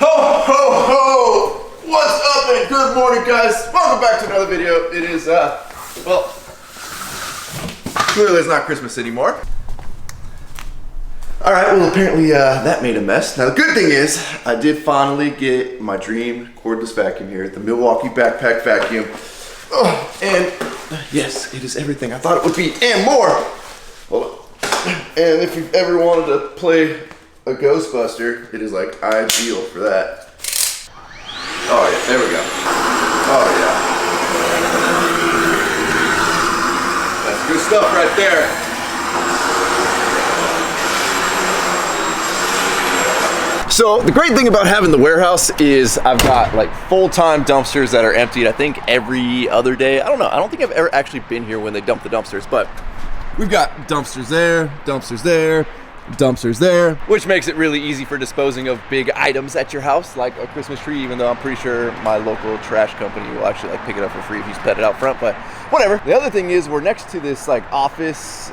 Ho, ho, ho! What's up and good morning, guys? Welcome back to another video. It is, well, clearly it's not Christmas anymore. Alright, well apparently that made a mess. Now the good thing is, I did finally get my dream cordless vacuum here, the Milwaukee Backpack Vacuum. And yes, it is everything I thought it would be and more. Hold on. And if you've ever wanted to play a Ghostbuster, it is like ideal for that. Oh yeah, there we go. Oh yeah. That's good stuff right there. So the great thing about having the warehouse is I've got like full-time dumpsters that are emptied, I think every other day. I don't know, I don't think I've ever actually been here when they dump the dumpsters, but we've got dumpsters there, dumpsters there, dumpsters there, which makes it really easy for disposing of big items at your house, like a Christmas tree, even though I'm pretty sure my local trash company will actually like pick it up for free if you set it out front, but whatever. The other thing is we're next to this like office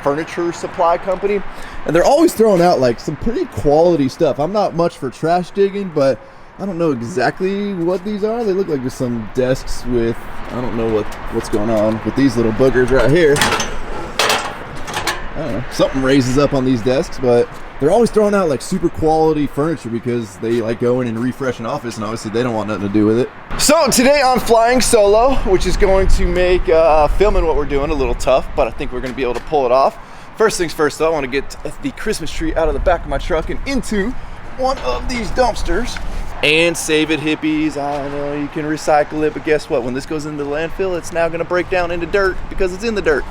furniture supply company, and they're always throwing out like some pretty quality stuff. I'm not much for trash digging, but I don't know exactly what these are. They look like just some desks with, I don't know what's going on with these little boogers right here. I don't know, something raises up on these desks, but they're always throwing out like super quality furniture because they like go in and refresh an office, and obviously they don't want nothing to do with it. So today I'm flying solo, which is going to make filming what we're doing a little tough, but I think we're gonna be able to pull it off. First things first though, I wanna get the Christmas tree out of the back of my truck and into one of these dumpsters. And save it, hippies. I know you can recycle it, but guess what? When this goes into the landfill, it's now gonna break down into dirt because it's in the dirt.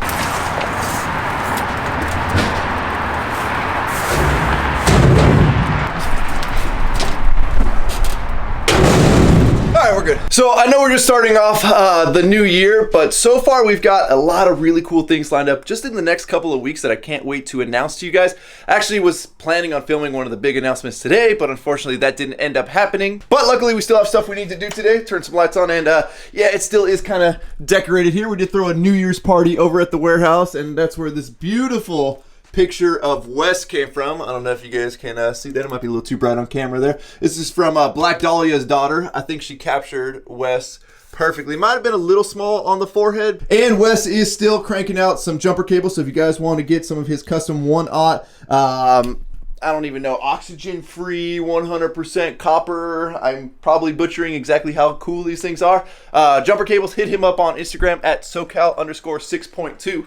We're good. So I know we're just starting off the new year, but so far we've got a lot of really cool things lined up just in the next couple of weeks that I can't wait to announce to you guys. I actually was planning on filming one of the big announcements today, but unfortunately that didn't end up happening. But luckily we still have stuff we need to do today. Turn some lights on, and yeah, it still is kind of decorated here. We did throw a New Year's party over at the warehouse, and that's where this beautiful picture of Wes came from. I don't know if you guys can see that. It might be a little too bright on camera there. This is from Black Dahlia's daughter. I think she captured Wes perfectly. Might have been a little small on the forehead. And Wes is still cranking out some jumper cables, so if you guys want to get some of his custom 1/aught, I don't even know, oxygen-free, 100% copper. I'm probably butchering exactly how cool these things are. Jumper cables, hit him up on Instagram at SoCal_6.2.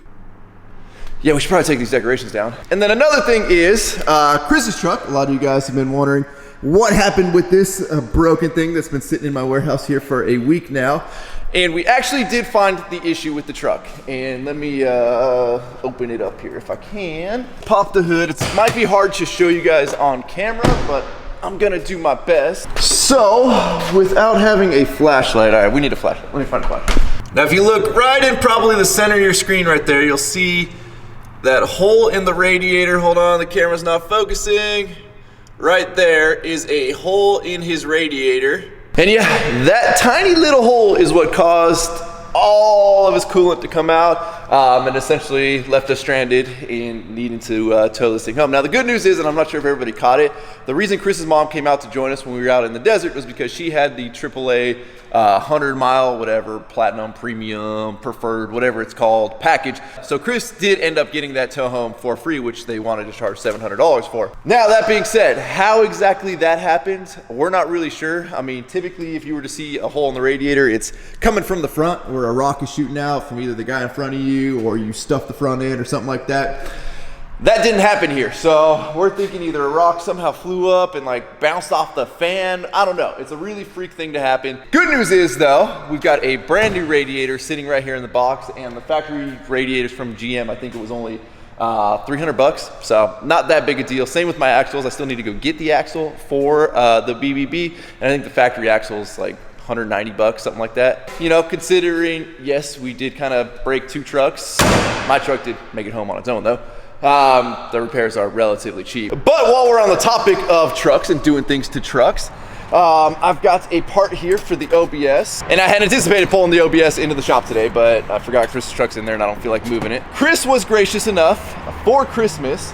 Yeah, we should probably take these decorations down. And then another thing is Chris's truck. A lot of you guys have been wondering what happened with this broken thing that's been sitting in my warehouse here for a week now. And we actually did find the issue with the truck. And let me open it up here if I can. Pop the hood. It might be hard to show you guys on camera, but I'm gonna do my best. So, without having a flashlight, all right, we need a flashlight. Let me find a flashlight. Now, if you look right in probably the center of your screen right there, you'll see that hole in the radiator. Hold on, the camera's not focusing. Right there is a hole in his radiator. And yeah, that tiny little hole is what caused all of his coolant to come out, and essentially left us stranded in needing to tow this thing home. Now the good news is, and I'm not sure if everybody caught it, the reason Chris's mom came out to join us when we were out in the desert was because she had the AAA 100-mile, whatever, platinum, premium, preferred, whatever it's called, package. So Chris did end up getting that tow home for free, which they wanted to charge $700 for. Now, that being said, how exactly that happened, we're not really sure. I mean, typically, if you were to see a hole in the radiator, it's coming from the front where a rock is shooting out from either the guy in front of you or you stuff the front end or something like that. That didn't happen here, so we're thinking either a rock somehow flew up and like bounced off the fan. I don't know. It's a really freak thing to happen. Good news is though, we've got a brand new radiator sitting right here in the box, and the factory radiators from GM, I think it was only 300 bucks, so not that big a deal. Same with my axles. I still need to go get the axle for the BBB, and I think the factory axle is like 190 bucks, something like that. You know, considering, yes, we did kind of break 2 trucks. My truck did make it home on its own though. The repairs are relatively cheap. But while we're on the topic of trucks and doing things to trucks, I've got a part here for the OBS, and I had anticipated pulling the OBS into the shop today, but I forgot Chris's truck's in there and I don't feel like moving it. Chris was gracious enough for Christmas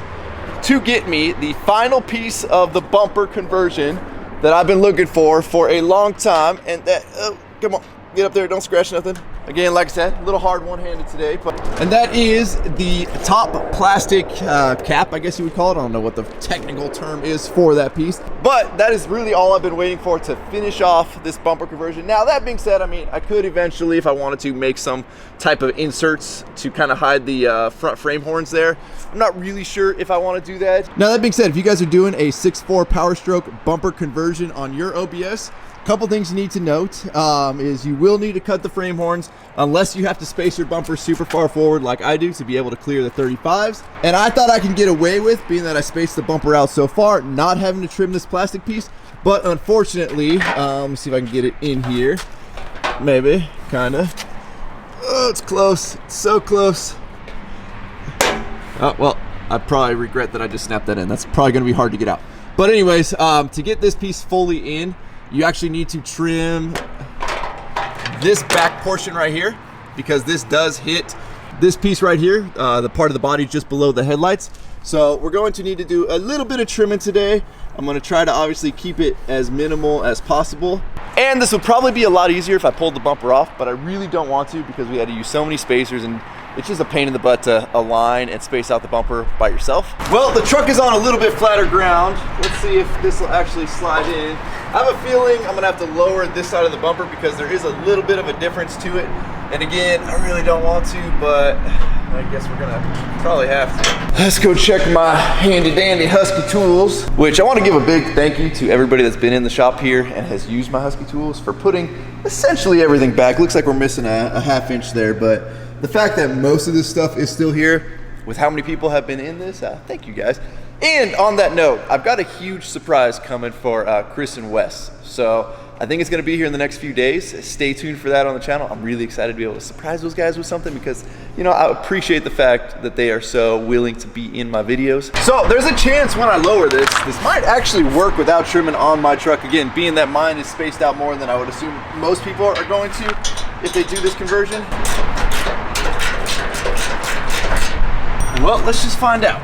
to get me the final piece of the bumper conversion that I've been looking for a long time, and that, oh, come on, get up there, don't scratch nothing. Again, like I said, a little hard one-handed today, and that is the top plastic cap, I guess you would call it. I don't know what the technical term is for that piece, but that is really all I've been waiting for to finish off this bumper conversion. Now, that being said, I mean, I could eventually, if I wanted to, make some type of inserts to kind of hide the front frame horns there. I'm not really sure if I want to do that. Now, that being said, if you guys are doing a 6.4 Power Stroke bumper conversion on your OBS, couple things you need to note is you will need to cut the frame horns unless you have to space your bumper super far forward like I do to be able to clear the 35s. And I thought I can get away with, being that I spaced the bumper out so far, not having to trim this plastic piece. But unfortunately, let me see if I can get it in here. Maybe, kinda. Oh, it's close, it's so close. Oh, well, I probably regret that I just snapped that in. That's probably gonna be hard to get out. But anyways, to get this piece fully in, you actually need to trim this back portion right here, because this does hit this piece right here, the part of the body just below the headlights. So we're going to need to do a little bit of trimming today. I'm gonna try to obviously keep it as minimal as possible. And this would probably be a lot easier if I pulled the bumper off, but I really don't want to, because we had to use so many spacers, and it's just a pain in the butt to align and space out the bumper by yourself. Well, the truck is on a little bit flatter ground. Let's see if this will actually slide in. I have a feeling I'm gonna have to lower this side of the bumper because there is a little bit of a difference to it. And again, I really don't want to, but I guess we're gonna probably have to. Let's go check my handy dandy Husky tools, which I want to give a big thank you to everybody that's been in the shop here and has used my Husky tools for putting essentially everything back. Looks like we're missing a half-inch there, but the fact that most of this stuff is still here, with how many people have been in this, thank you guys. And on that note, I've got a huge surprise coming for Chris and Wes. So I think it's gonna be here in the next few days. Stay tuned for that on the channel. I'm really excited to be able to surprise those guys with something, because, you know, I appreciate the fact that they are so willing to be in my videos. So there's a chance when I lower this might actually work without trimming on my truck. Again, being that mine is spaced out more than I would assume most people are going to if they do this conversion. Well, let's just find out.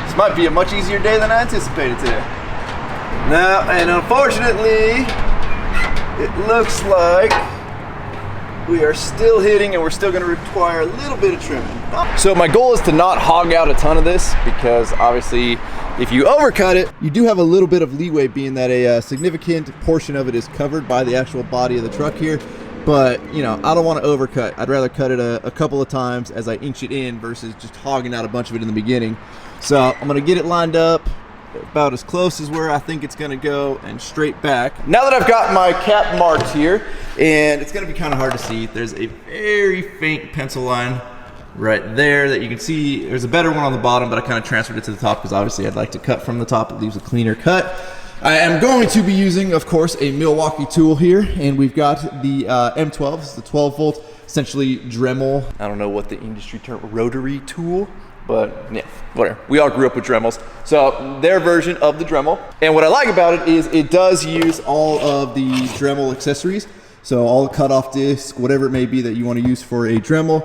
This might be a much easier day than I anticipated today. Now, and unfortunately, it looks like we are still hitting, and we're still gonna require a little bit of trimming. So my goal is to not hog out a ton of this, because obviously if you overcut it, you do have a little bit of leeway, being that a significant portion of it is covered by the actual body of the truck here. But, you know, I don't want to overcut. I'd rather cut it a couple of times as I inch it in versus just hogging out a bunch of it in the beginning. So I'm going to get it lined up about as close as where I think it's going to go, and straight back. Now that I've got my cap marked here, and it's going to be kind of hard to see, there's a very faint pencil line right there that you can see. There's a better one on the bottom, but I kind of transferred it to the top because obviously I'd like to cut from the top. It leaves a cleaner cut. I am going to be using, of course, a Milwaukee tool here, and we've got the M12, it's the 12 volt, essentially Dremel. I don't know what the industry term, rotary tool, but yeah, whatever. We all grew up with Dremels. So their version of the Dremel. And what I like about it is it does use all of the Dremel accessories. So all the cutoff disc, whatever it may be that you want to use for a Dremel,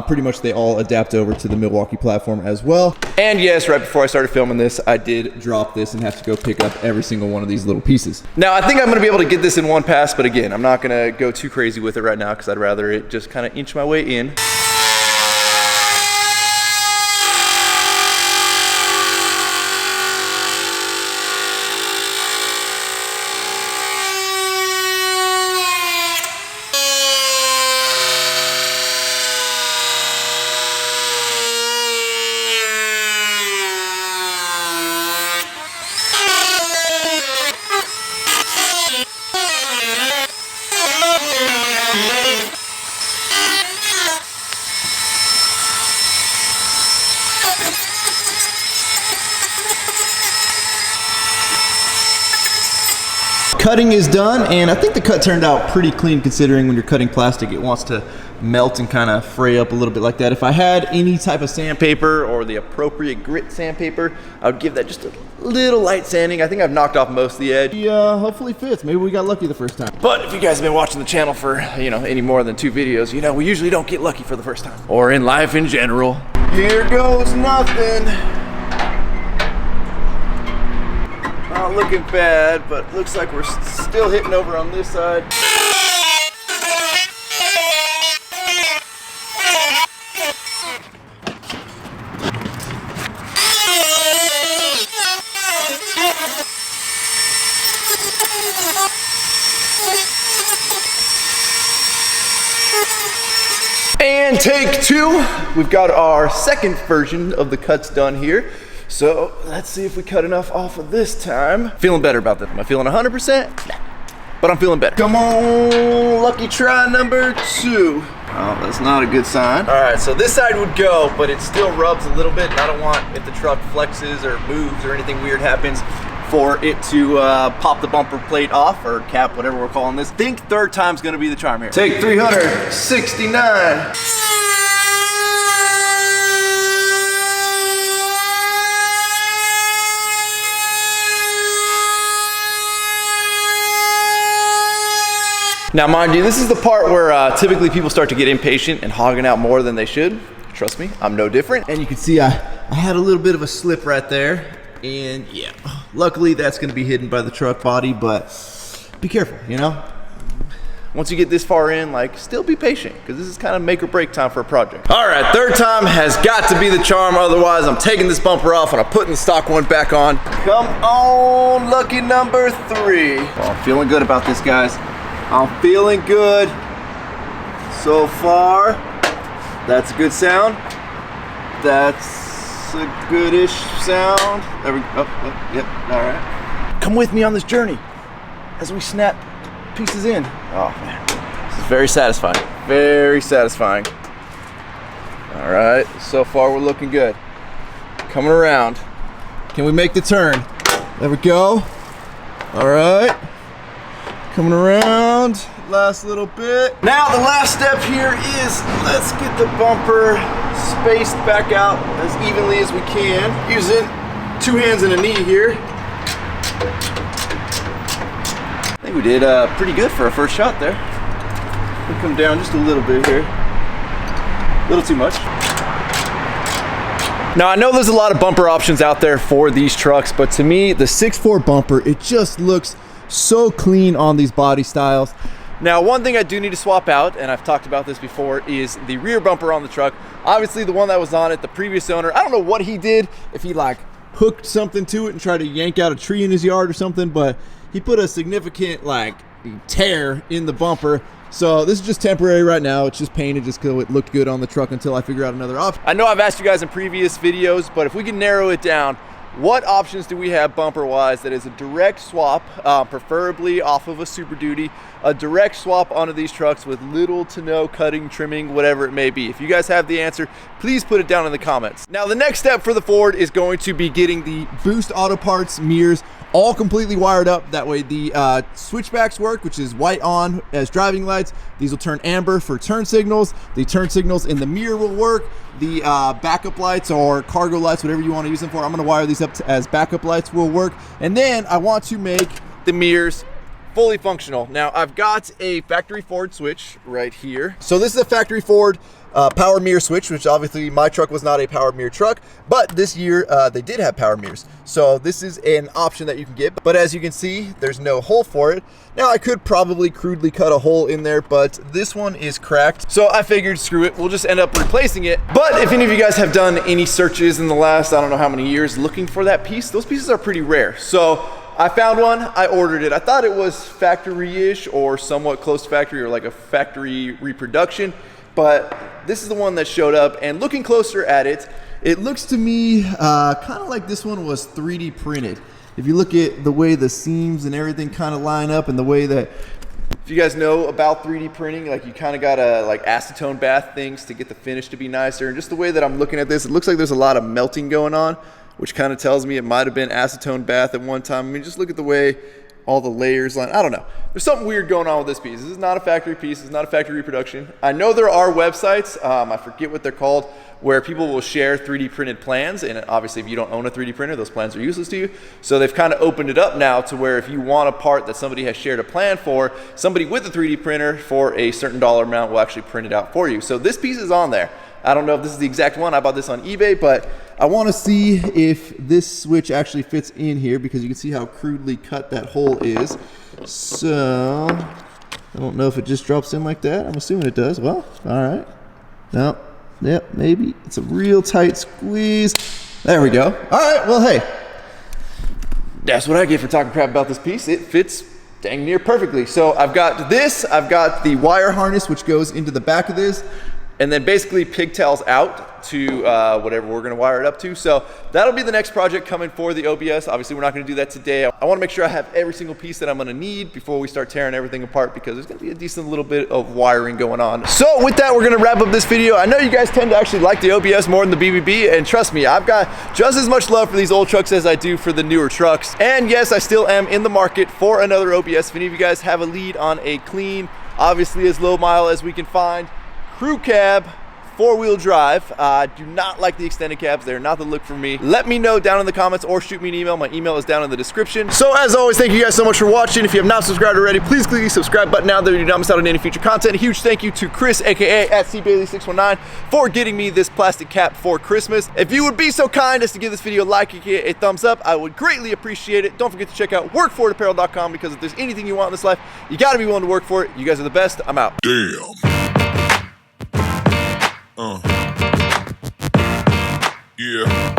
pretty much they all adapt over to the Milwaukee platform as well. And yes, right before I started filming this, I did drop this and have to go pick up every single one of these little pieces. Now, I think I'm going to be able to get this in one pass, but again, I'm not going to go too crazy with it right now because I'd rather it just kind of inch my way in. Cutting is done, and I think the cut turned out pretty clean considering when you're cutting plastic, it wants to melt and kind of fray up a little bit like that. If I had any type of sandpaper or the appropriate grit sandpaper, I would give that just a little light sanding. I think I've knocked off most of the edge. Yeah, hopefully fits. Maybe we got lucky the first time. But if you guys have been watching the channel for, you know, any more than 2 videos, you know, we usually don't get lucky for the first time. Or in life in general. Here goes nothing. Not looking bad, but looks like we're still hitting over on this side. And take two. We've got our second version of the cuts done here. So let's see if we cut enough off of this time. Feeling better about this. Am I feeling 100%? Nah, but I'm feeling better. Come on, lucky try number two. Oh, that's not a good sign. All right, so this side would go, but it still rubs a little bit. And I don't want, if the truck flexes or moves or anything weird happens, for it to pop the bumper plate off, or cap, whatever we're calling this. Think third time's gonna be the charm here. Take 369. Now, mind you, this is the part where typically people start to get impatient and hogging out more than they should. Trust me, I'm no different. And you can see I had a little bit of a slip right there. And yeah, luckily that's gonna be hidden by the truck body, but be careful, you know? Once you get this far in, like, still be patient, because this is kind of make or break time for a project. All right, third time has got to be the charm, otherwise I'm taking this bumper off and I'm putting the stock one back on. Come on, lucky number three. Well, I'm feeling good about this, guys. I'm feeling good so far. That's a good sound. That's a goodish sound. There we go. Oh, yep, all right. Come with me on this journey as we snap pieces in. Oh man, this is very satisfying. Very satisfying. All right, so far we're looking good. Coming around. Can we make the turn? There we go. All right. Coming around. Last little bit. Now the last step here is let's get the bumper spaced back out as evenly as we can, using two hands and a knee here. I think we did pretty good for our first shot there. We'll come down just a little bit here. A little too much. Now I know there's a lot of bumper options out there for these trucks, but to me the 6.4 bumper, it just looks so clean on these body styles. Now, one thing I do need to swap out, and I've talked about this before, is the rear bumper on the truck. Obviously, the one that was on it, the previous owner, I don't know what he did, if he like hooked something to it and tried to yank out a tree in his yard or something, but he put a significant like tear in the bumper. So this is just temporary right now. It's just painted just because it looked good on the truck until I figure out another option. I know I've asked you guys in previous videos, but if we can narrow it down, what options do we have bumper wise that is a direct swap, preferably off of a Super Duty, a direct swap onto these trucks with little to no cutting, trimming, whatever it may be? If you guys have the answer, please put it down in the comments. Now the next step for the Ford is going to be getting the Boost Auto Parts mirrors all completely wired up. That way the switchbacks work, which is white on as driving lights. These will turn amber for turn signals. The turn signals in the mirror will work. The backup lights or cargo lights, whatever you want to use them for, I'm going to wire these up as backup lights will work. And then I want to make the mirrors fully functional. Now I've got a factory Ford switch right here. So this is a factory Ford power mirror switch, which obviously my truck was not a power mirror truck, but this year they did have power mirrors. So this is an option that you can get, but as you can see, there's no hole for it. Now I could probably crudely cut a hole in there, but this one is cracked. So I figured, screw it, we'll just end up replacing it. But if any of you guys have done any searches in the last, I don't know how many years, looking for that piece, those pieces are pretty rare. So I found one, I ordered it. I thought it was factory-ish or somewhat close to factory or like a factory reproduction, but this is the one that showed up, and looking closer at it, it looks to me kind of like this one was 3D printed. If you look at the way the seams and everything kind of line up and the way that, if you guys know about 3D printing, like you kind of gotta like acetone bath things to get the finish to be nicer. And just the way that I'm looking at this, it looks like there's a lot of melting going on, which kind of tells me it might have been acetone bath at one time. I mean, just look at the way all the layers line. I don't know. There's something weird going on with this piece. This is not a factory piece. It's not a factory reproduction. I know there are websites, I forget what they're called, where people will share 3D printed plans, and obviously if you don't own a 3D printer, those plans are useless to you. So they've kind of opened it up now to where if you want a part that somebody has shared a plan for, somebody with a 3D printer for a certain dollar amount will actually print it out for you. So this piece is on there. I don't know if this is the exact one. I bought this on eBay, but I want to see if this switch actually fits in here because you can see how crudely cut that hole is. So I don't know if it just drops in like that. I'm assuming it does. Well, all right. No, yep, maybe. It's a real tight squeeze. There we go. All right, well, hey, that's what I get for talking crap about this piece. It fits dang near perfectly. So I've got this, I've got the wire harness which goes into the back of this, and then basically pigtails out to whatever we're gonna wire it up to. So that'll be the next project coming for the OBS. Obviously we're not gonna do that today. I wanna make sure I have every single piece that I'm gonna need before we start tearing everything apart, because there's gonna be a decent little bit of wiring going on. So with that, we're gonna wrap up this video. I know you guys tend to actually like the OBS more than the BBB, and trust me, I've got just as much love for these old trucks as I do for the newer trucks. And yes, I still am in the market for another OBS. If any of you guys have a lead on a clean, obviously as low mile as we can find, crew cab, 4-wheel drive. I do not like the extended cabs. They're not the look for me. Let me know down in the comments or shoot me an email. My email is down in the description. So as always, thank you guys so much for watching. If you have not subscribed already, please click the subscribe button now that you do not miss out on any future content. A huge thank you to Chris, aka at cbailey619, for getting me this plastic cap for Christmas. If you would be so kind as to give this video a like and a thumbs up, I would greatly appreciate it. Don't forget to check out workforitapparel.com, because if there's anything you want in this life, you gotta be willing to work for it. You guys are the best. I'm out. Damn. Yeah.